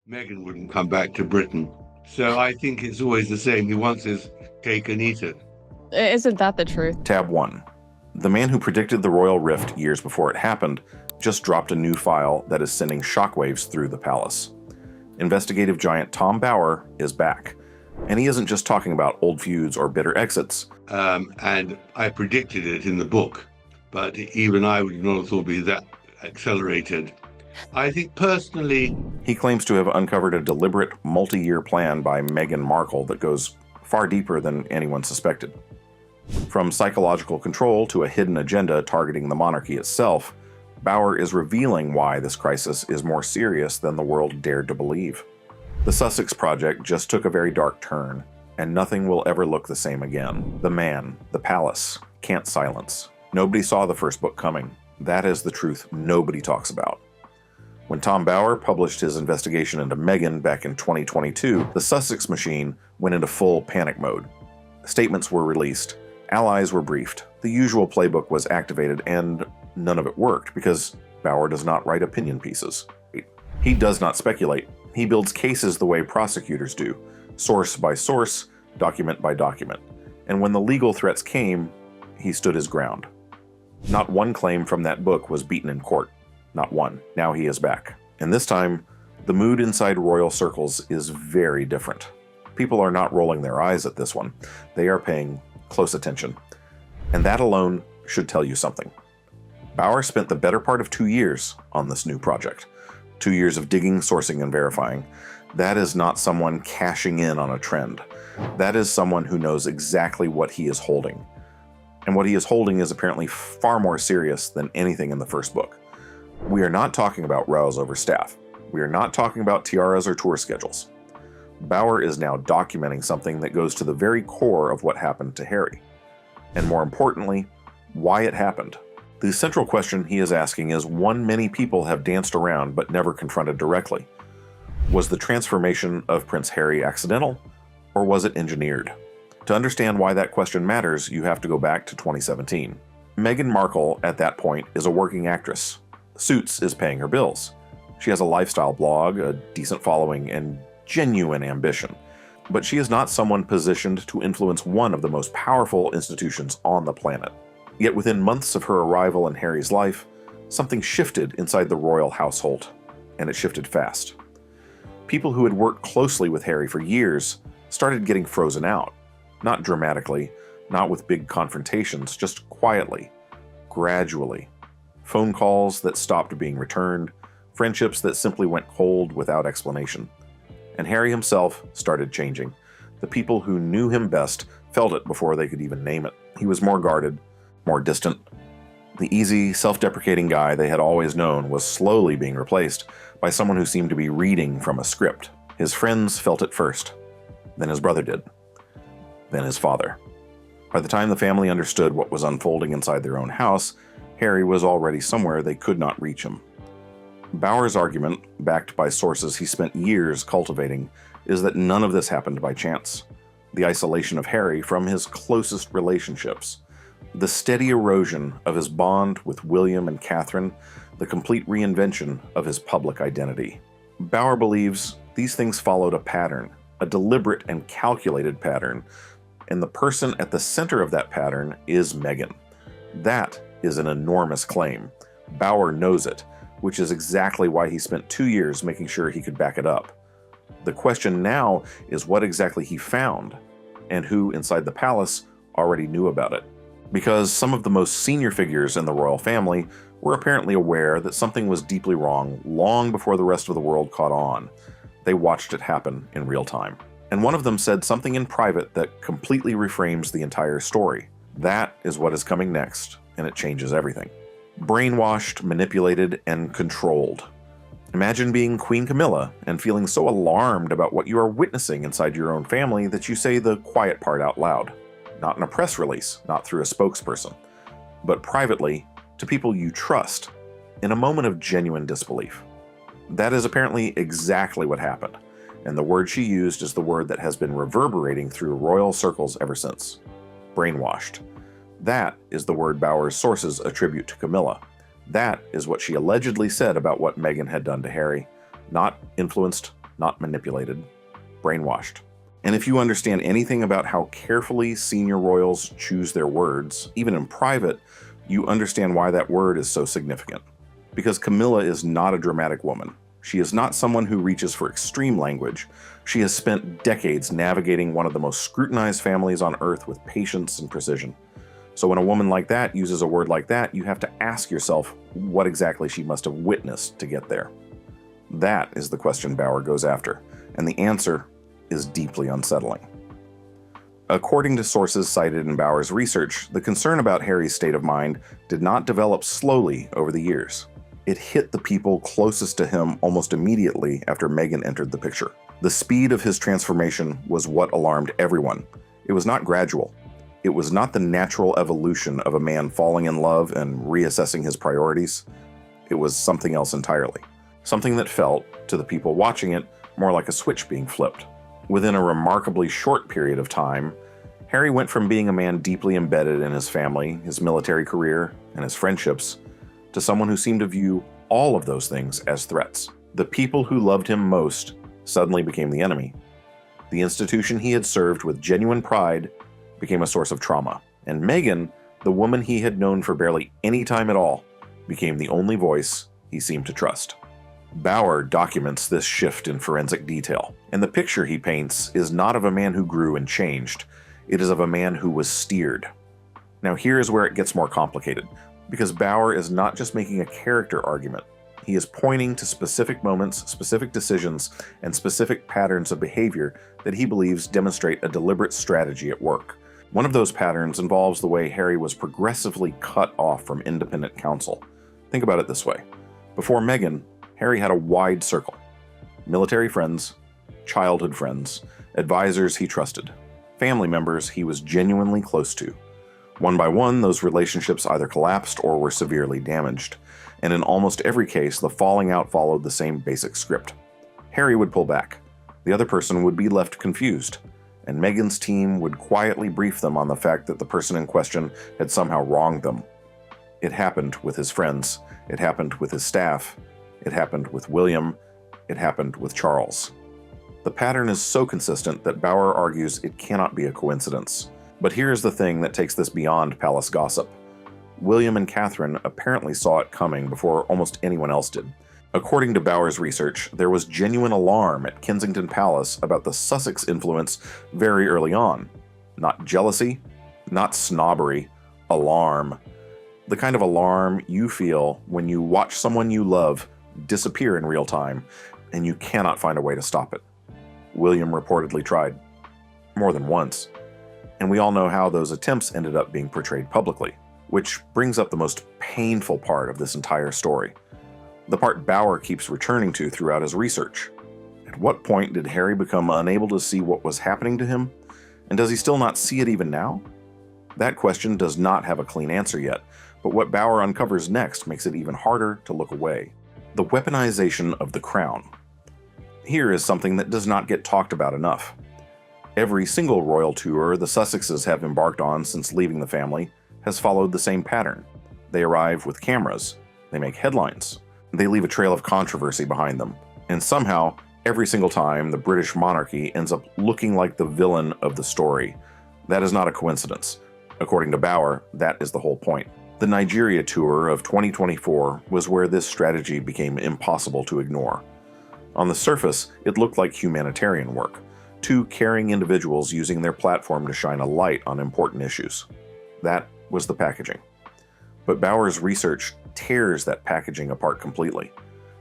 Meghan wouldn't come back to Britain. So I think it's always the same. He wants his cake and eat it. Isn't that the truth? Tab 1. The man who predicted the royal rift years before it happened just dropped a new file that is sending shockwaves through the palace. Investigative giant Tom Bower is back. And he isn't just talking about old feuds or bitter exits. And I predicted it in the book, but even I would not have thought it'd be that accelerated. I think personally, he claims to have uncovered a deliberate multi-year plan by Meghan Markle that goes far deeper than anyone suspected. From psychological control to a hidden agenda targeting the monarchy itself, Bower is revealing why this crisis is more serious than the world dared to believe. The Sussex project just took a very dark turn, and nothing will ever look the same again. The man, the palace, can't silence. Nobody saw the first book coming. That is the truth nobody talks about. When Tom Bower published his investigation into Meghan back in 2022, the Sussex machine went into full panic mode. Statements were released, allies were briefed, the usual playbook was activated, and none of it worked because Bower does not write opinion pieces. He does not speculate. He builds cases the way prosecutors do, source by source, document by document. And when the legal threats came, he stood his ground. Not one claim from that book was beaten in court. Not one. Now he is back. And this time, the mood inside royal circles is very different. People are not rolling their eyes at this one. They are paying close attention. And that alone should tell you something. Bower spent the better part of 2 years on this new project. 2 years of digging, sourcing, and verifying. That is not someone cashing in on a trend. That is someone who knows exactly what he is holding. And what he is holding is apparently far more serious than anything in the first book. We are not talking about rows over staff. We are not talking about tiaras or tour schedules. Bower is now documenting something that goes to the very core of what happened to Harry. And more importantly, why it happened. The central question he is asking is one many people have danced around but never confronted directly. Was the transformation of Prince Harry accidental, or was it engineered? To understand why that question matters, you have to go back to 2017. Meghan Markle, at that point, is a working actress. Suits is paying her bills. She has a lifestyle blog, a decent following, and genuine ambition. But she is not someone positioned to influence one of the most powerful institutions on the planet. Yet within months of her arrival in Harry's life, something shifted inside the royal household, and it shifted fast. People who had worked closely with Harry for years started getting frozen out. Not dramatically, not with big confrontations, just quietly, gradually. Phone calls that stopped being returned, friendships that simply went cold without explanation. And Harry himself started changing. The people who knew him best felt it before they could even name it. He was more guarded, more distant. The easy, self-deprecating guy they had always known was slowly being replaced by someone who seemed to be reading from a script. His friends felt it first, then his brother did, then his father. By the time the family understood what was unfolding inside their own house, Harry was already somewhere they could not reach him. Bower's argument, backed by sources he spent years cultivating, is that none of this happened by chance. The isolation of Harry from his closest relationships, the steady erosion of his bond with William and Catherine, the complete reinvention of his public identity. Bower believes these things followed a pattern, a deliberate and calculated pattern, and the person at the center of that pattern is Meghan. That is an enormous claim. Bower knows it, which is exactly why he spent 2 years making sure he could back it up. The question now is what exactly he found, and who inside the palace already knew about it. Because some of the most senior figures in the royal family were apparently aware that something was deeply wrong long before the rest of the world caught on. They watched it happen in real time. And one of them said something in private that completely reframes the entire story. That is what is coming next, and it changes everything. Brainwashed, manipulated, and controlled. Imagine being Queen Camilla and feeling so alarmed about what you are witnessing inside your own family that you say the quiet part out loud. Not in a press release, not through a spokesperson, but privately to people you trust, in a moment of genuine disbelief. That is apparently exactly what happened, and the word she used is the word that has been reverberating through royal circles ever since. Brainwashed. That is the word Bower's sources attribute to Camilla. That is what she allegedly said about what Meghan had done to Harry. Not influenced, not manipulated, brainwashed. And if you understand anything about how carefully senior royals choose their words, even in private, you understand why that word is so significant. Because Camilla is not a dramatic woman. She is not someone who reaches for extreme language. She has spent decades navigating one of the most scrutinized families on earth with patience and precision. So when a woman like that uses a word like that, you have to ask yourself what exactly she must have witnessed to get there. That is the question Bauer goes after, and the answer is deeply unsettling. According to sources cited in Bauer's research, the concern about Harry's state of mind did not develop slowly over the years. It hit the people closest to him almost immediately after Meghan entered the picture. The speed of his transformation was what alarmed everyone. It was not gradual. It was not the natural evolution of a man falling in love and reassessing his priorities. It was something else entirely. Something that felt, to the people watching it, more like a switch being flipped. Within a remarkably short period of time, Harry went from being a man deeply embedded in his family, his military career, and his friendships, to someone who seemed to view all of those things as threats. The people who loved him most suddenly became the enemy. The institution he had served with genuine pride became a source of trauma. And Meghan, the woman he had known for barely any time at all, became the only voice he seemed to trust. Bauer documents this shift in forensic detail, and the picture he paints is not of a man who grew and changed. It is of a man who was steered. Now here is where it gets more complicated, because Bauer is not just making a character argument. He is pointing to specific moments, specific decisions, and specific patterns of behavior that he believes demonstrate a deliberate strategy at work. One of those patterns involves the way Harry was progressively cut off from independent counsel. Think about it this way. Before Meghan, Harry had a wide circle. Military friends, childhood friends, advisors he trusted, family members he was genuinely close to. One by one, those relationships either collapsed or were severely damaged, and in almost every case, the falling out followed the same basic script. Harry would pull back. The other person would be left confused, and Meghan's team would quietly brief them on the fact that the person in question had somehow wronged them. It happened with his friends. It happened with his staff. It happened with William. It happened with Charles. The pattern is so consistent that Bauer argues it cannot be a coincidence. But here's the thing that takes this beyond palace gossip. William and Catherine apparently saw it coming before almost anyone else did. According to Bauer's research, there was genuine alarm at Kensington Palace about the Sussex influence very early on. Not jealousy, not snobbery, alarm. The kind of alarm you feel when you watch someone you love disappear in real time, and you cannot find a way to stop it. William reportedly tried. More than once. And we all know how those attempts ended up being portrayed publicly, which brings up the most painful part of this entire story. The part Bauer keeps returning to throughout his research. At what point did Harry become unable to see what was happening to him? And does he still not see it even now? That question does not have a clean answer yet, but what Bauer uncovers next makes it even harder to look away. The weaponization of the crown. Here is something that does not get talked about enough. Every single royal tour the Sussexes have embarked on since leaving the family has followed the same pattern. They arrive with cameras, they make headlines, they leave a trail of controversy behind them, and somehow, every single time, the British monarchy ends up looking like the villain of the story. That is not a coincidence. According to Bauer, that is the whole point. The Nigeria tour of 2024 was where this strategy became impossible to ignore. On the surface, it looked like humanitarian work, two caring individuals using their platform to shine a light on important issues. That was the packaging. But Bauer's research tears that packaging apart completely,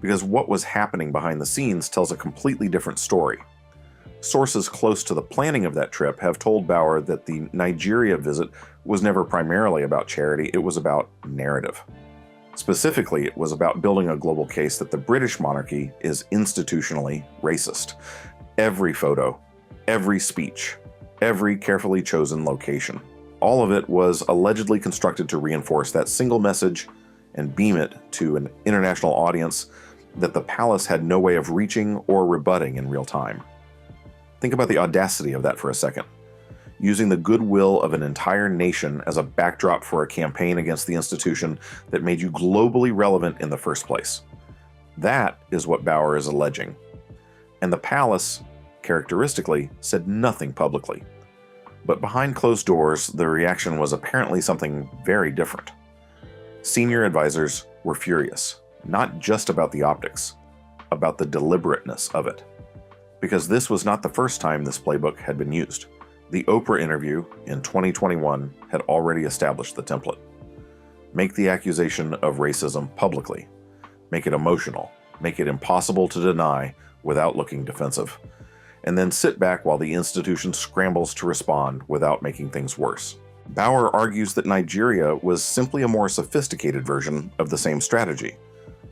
because what was happening behind the scenes tells a completely different story. Sources close to the planning of that trip have told Bauer that the Nigeria visit was never primarily about charity, it was about narrative. Specifically, it was about building a global case that the British monarchy is institutionally racist. Every photo, every speech, every carefully chosen location, all of it was allegedly constructed to reinforce that single message and beam it to an international audience that the palace had no way of reaching or rebutting in real time. Think about the audacity of that for a second. Using the goodwill of an entire nation as a backdrop for a campaign against the institution that made you globally relevant in the first place. That is what Bauer is alleging. And the palace, characteristically, said nothing publicly. But behind closed doors, the reaction was apparently something very different. Senior advisors were furious, not just about the optics, about the deliberateness of it. Because this was not the first time this playbook had been used. The Oprah interview in 2021 had already established the template. Make the accusation of racism publicly. Make it emotional. Make it impossible to deny without looking defensive. And then sit back while the institution scrambles to respond without making things worse. Bauer argues that Nigeria was simply a more sophisticated version of the same strategy,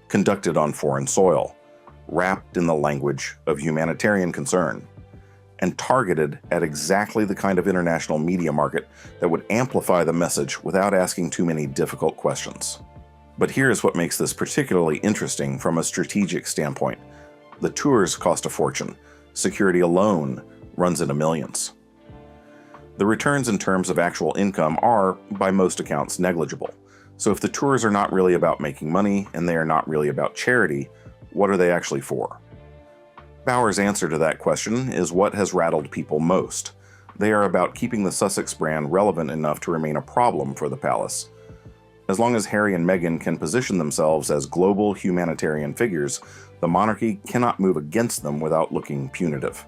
conducted on foreign soil, wrapped in the language of humanitarian concern, and targeted at exactly the kind of international media market that would amplify the message without asking too many difficult questions. But here's what makes this particularly interesting from a strategic standpoint. The tours cost a fortune. Security alone runs into millions. The returns in terms of actual income are, by most accounts, negligible. So if the tours are not really about making money and they are not really about charity, what are they actually for? Bauer's answer to that question is what has rattled people most. They are about keeping the Sussex brand relevant enough to remain a problem for the palace. As long as Harry and Meghan can position themselves as global humanitarian figures, the monarchy cannot move against them without looking punitive.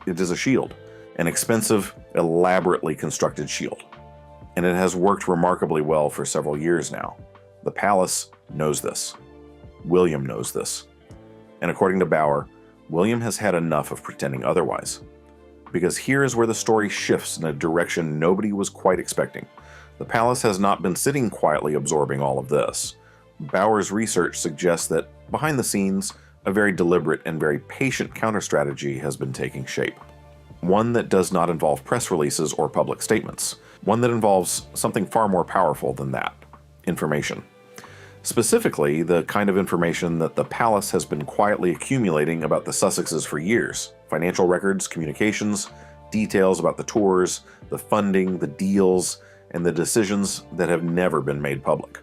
It is a shield, an expensive, elaborately constructed shield. And it has worked remarkably well for several years now. The palace knows this. William knows this. And according to Bauer, William has had enough of pretending otherwise. Because here is where the story shifts in a direction nobody was quite expecting. The palace has not been sitting quietly absorbing all of this. Bauer's research suggests that, behind the scenes, a very deliberate and very patient counter-strategy has been taking shape. One that does not involve press releases or public statements. One that involves something far more powerful than that: information. Specifically, the kind of information that the palace has been quietly accumulating about the Sussexes for years. Financial records, communications, details about the tours, the funding, the deals, and the decisions that have never been made public.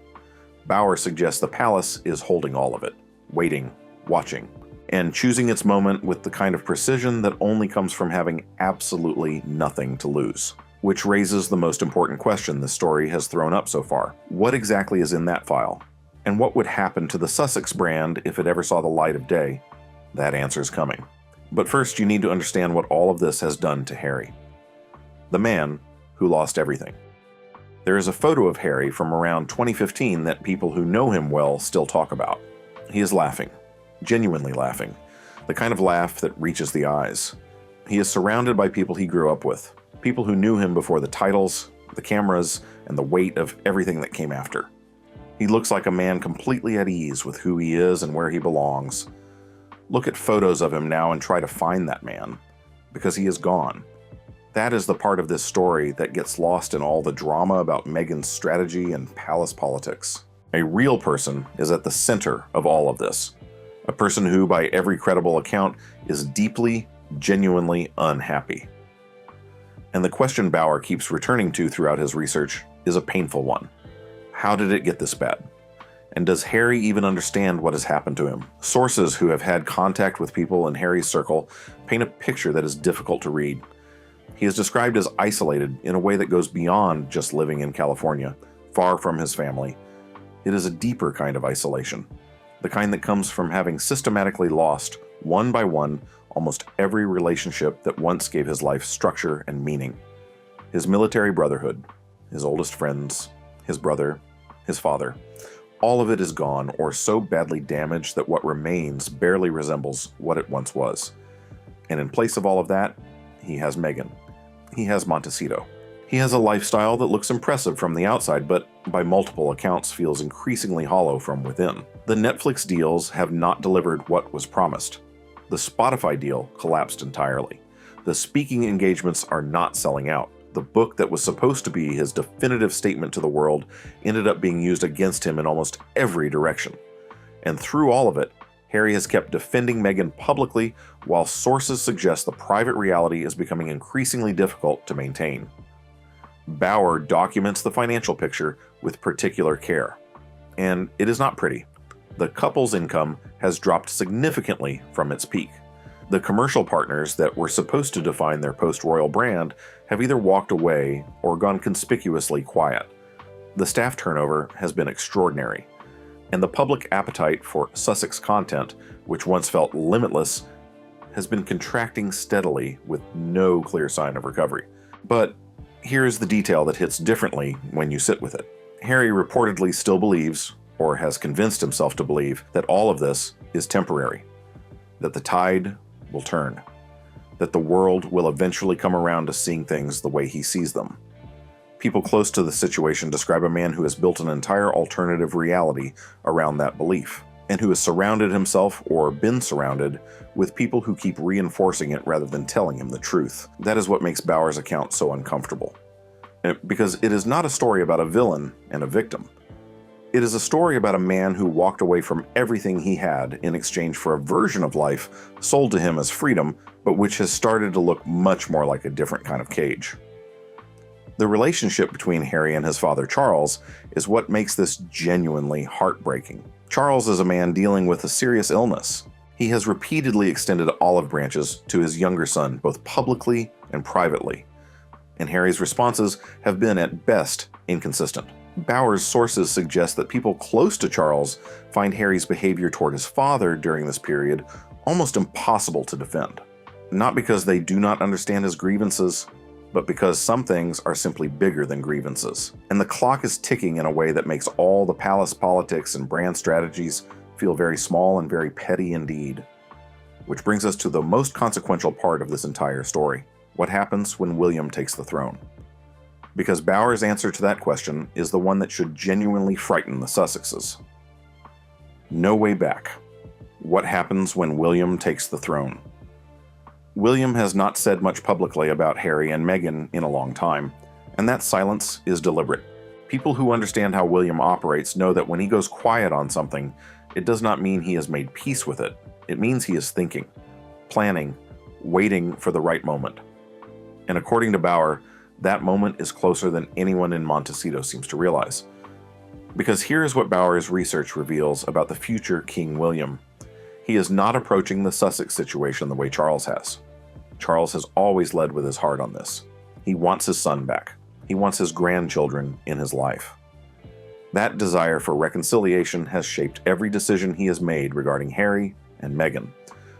Bauer suggests the palace is holding all of it, waiting, watching, and choosing its moment with the kind of precision that only comes from having absolutely nothing to lose. Which raises the most important question this story has thrown up so far. What exactly is in that file? And what would happen to the Sussex brand if it ever saw the light of day? That answer's coming. But first, you need to understand what all of this has done to Harry. The man who lost everything. There is a photo of Harry from around 2015 that people who know him well still talk about. He is laughing, genuinely laughing, the kind of laugh that reaches the eyes. He is surrounded by people he grew up with, people who knew him before the titles, the cameras, and the weight of everything that came after. He looks like a man completely at ease with who he is and where he belongs. Look at photos of him now and try to find that man, because he is gone. That is the part of this story that gets lost in all the drama about Meghan's strategy and palace politics. A real person is at the center of all of this. A person who, by every credible account, is deeply, genuinely unhappy. And the question Bauer keeps returning to throughout his research is a painful one. How did it get this bad? And does Harry even understand what has happened to him? Sources who have had contact with people in Harry's circle paint a picture that is difficult to read. He is described as isolated in a way that goes beyond just living in California, far from his family. It is a deeper kind of isolation, the kind that comes from having systematically lost, one by one, almost every relationship that once gave his life structure and meaning. His military brotherhood, his oldest friends, his brother, his father. All of it is gone or so badly damaged that what remains barely resembles what it once was. And in place of all of that, he has Meghan. He has Montecito. He has a lifestyle that looks impressive from the outside, but by multiple accounts feels increasingly hollow from within. The Netflix deals have not delivered what was promised. The Spotify deal collapsed entirely. The speaking engagements are not selling out. The book that was supposed to be his definitive statement to the world ended up being used against him in almost every direction. And through all of it, Harry has kept defending Meghan publicly, while sources suggest the private reality is becoming increasingly difficult to maintain. Bauer documents the financial picture with particular care. And it is not pretty. The couple's income has dropped significantly from its peak. The commercial partners that were supposed to define their post-royal brand have either walked away or gone conspicuously quiet. The staff turnover has been extraordinary, and the public appetite for Sussex content, which once felt limitless, has been contracting steadily with no clear sign of recovery. But here's the detail that hits differently when you sit with it. Harry reportedly still believes, or has convinced himself to believe, that all of this is temporary, that the tide will turn, that the world will eventually come around to seeing things the way he sees them. People close to the situation describe a man who has built an entire alternative reality around that belief, and who has surrounded himself, or been surrounded, with people who keep reinforcing it rather than telling him the truth. That is what makes Bauer's account so uncomfortable. Because it is not a story about a villain and a victim. It is a story about a man who walked away from everything he had in exchange for a version of life sold to him as freedom, but which has started to look much more like a different kind of cage. The relationship between Harry and his father Charles is what makes this genuinely heartbreaking. Charles is a man dealing with a serious illness. He has repeatedly extended olive branches to his younger son, both publicly and privately, and Harry's responses have been at best inconsistent. Bauer's sources suggest that people close to Charles find Harry's behavior toward his father during this period almost impossible to defend. Not because they do not understand his grievances, but because some things are simply bigger than grievances. And the clock is ticking in a way that makes all the palace politics and brand strategies feel very small and very petty indeed. Which brings us to the most consequential part of this entire story. What happens when William takes the throne? Because Bauer's answer to that question is the one that should genuinely frighten the Sussexes. No way back. What happens when William takes the throne? William has not said much publicly about Harry and Meghan in a long time, and that silence is deliberate. People who understand how William operates know that when he goes quiet on something, it does not mean he has made peace with it. It means he is thinking, planning, waiting for the right moment. And according to Bauer, that moment is closer than anyone in Montecito seems to realize. Because here is what Bauer's research reveals about the future King William. He is not approaching the Sussex situation the way Charles has. Charles has always led with his heart on this. He wants his son back. He wants his grandchildren in his life. That desire for reconciliation has shaped every decision he has made regarding Harry and Meghan,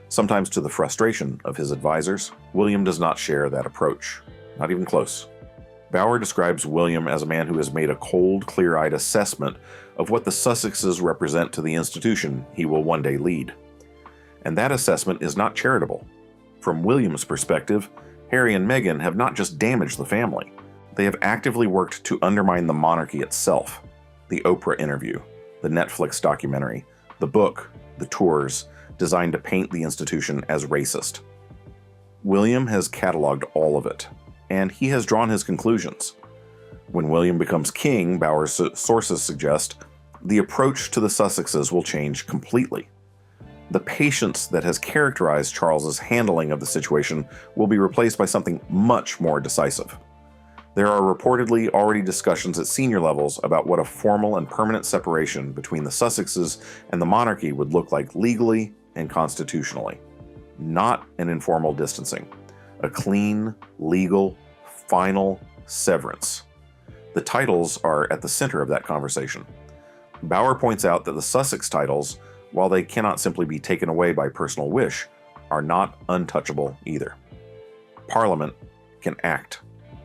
sometimes to the frustration of his advisors. William does not share that approach, not even close. Bauer describes William as a man who has made a cold, clear-eyed assessment of what the Sussexes represent to the institution he will one day lead. And that assessment is not charitable. From William's perspective, Harry and Meghan have not just damaged the family. They have actively worked to undermine the monarchy itself. The Oprah interview, the Netflix documentary, the book, the tours, designed to paint the institution as racist. William has cataloged all of it, and he has drawn his conclusions. When William becomes king, Bauer's sources suggest, the approach to the Sussexes will change completely. The patience that has characterized Charles's handling of the situation will be replaced by something much more decisive. There are reportedly already discussions at senior levels about what a formal and permanent separation between the Sussexes and the monarchy would look like legally and constitutionally. Not an informal distancing. A clean, legal, final severance. The titles are at the center of that conversation. Bauer points out that the Sussex titles, while they cannot simply be taken away by personal wish, are not untouchable either. Parliament can act.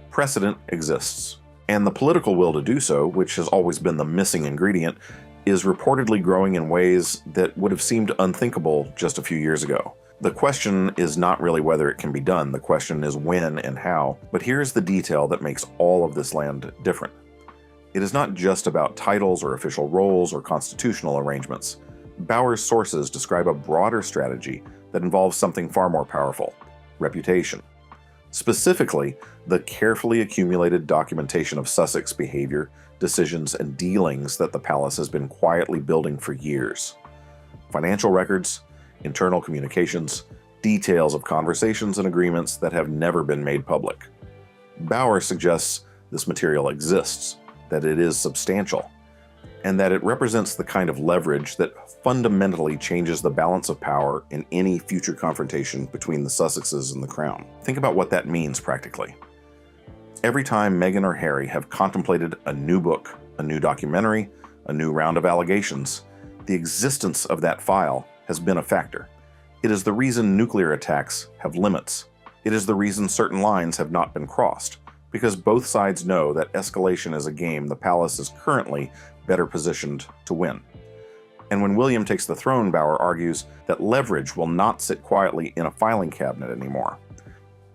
Precedent exists. And the political will to do so, which has always been the missing ingredient, is reportedly growing in ways that would have seemed unthinkable just a few years ago. The question is not really whether it can be done, the question is when and how. But here's the detail that makes all of this land different. It is not just about titles or official roles or constitutional arrangements. Bauer's sources describe a broader strategy that involves something far more powerful: reputation. Specifically, the carefully accumulated documentation of Sussex behavior, decisions, and dealings that the palace has been quietly building for years. Financial records, internal communications, details of conversations and agreements that have never been made public. Bauer suggests this material exists, that it is substantial. and that it represents the kind of leverage that fundamentally changes the balance of power in any future confrontation between the Sussexes and the Crown. Think about what that means practically. Every time Meghan or Harry have contemplated a new book, a new documentary, a new round of allegations, the existence of that file has been a factor. It is the reason nuclear attacks have limits. It is the reason certain lines have not been crossed, because both sides know that escalation is a game the palace is currently better positioned to win. And when William takes the throne, Bauer argues that leverage will not sit quietly in a filing cabinet anymore.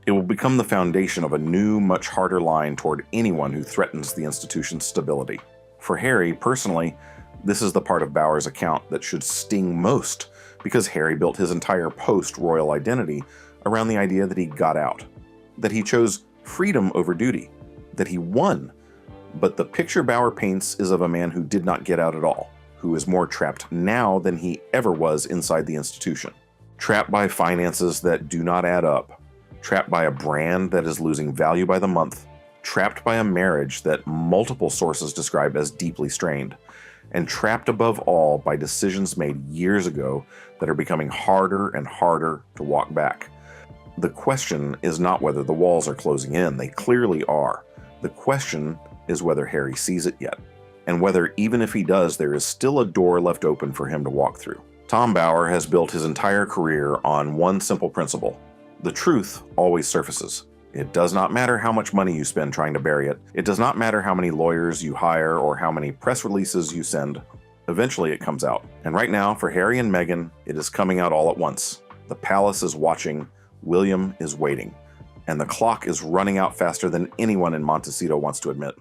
It will become the foundation of a new, much harder line toward anyone who threatens the institution's stability. For Harry, personally, this is the part of Bauer's account that should sting most, because Harry built his entire post-royal identity around the idea that he got out, that he chose freedom over duty, that he won. But the picture Bauer paints is of a man who did not get out at all, who is more trapped now than he ever was inside the institution. Trapped by finances that do not add up, trapped by a brand that is losing value by the month, trapped by a marriage that multiple sources describe as deeply strained, and trapped above all by decisions made years ago that are becoming harder and harder to walk back. The question is not whether the walls are closing in, they clearly are. The question is whether Harry sees it yet, and whether even if he does, there is still a door left open for him to walk through. Tom Bauer has built his entire career on one simple principle: the truth always surfaces. It does not matter how much money you spend trying to bury it. It does not matter how many lawyers you hire or how many press releases you send. Eventually it comes out. And right now, for Harry and Meghan, it is coming out all at once. The palace is watching, William is waiting, and the clock is running out faster than anyone in Montecito wants to admit.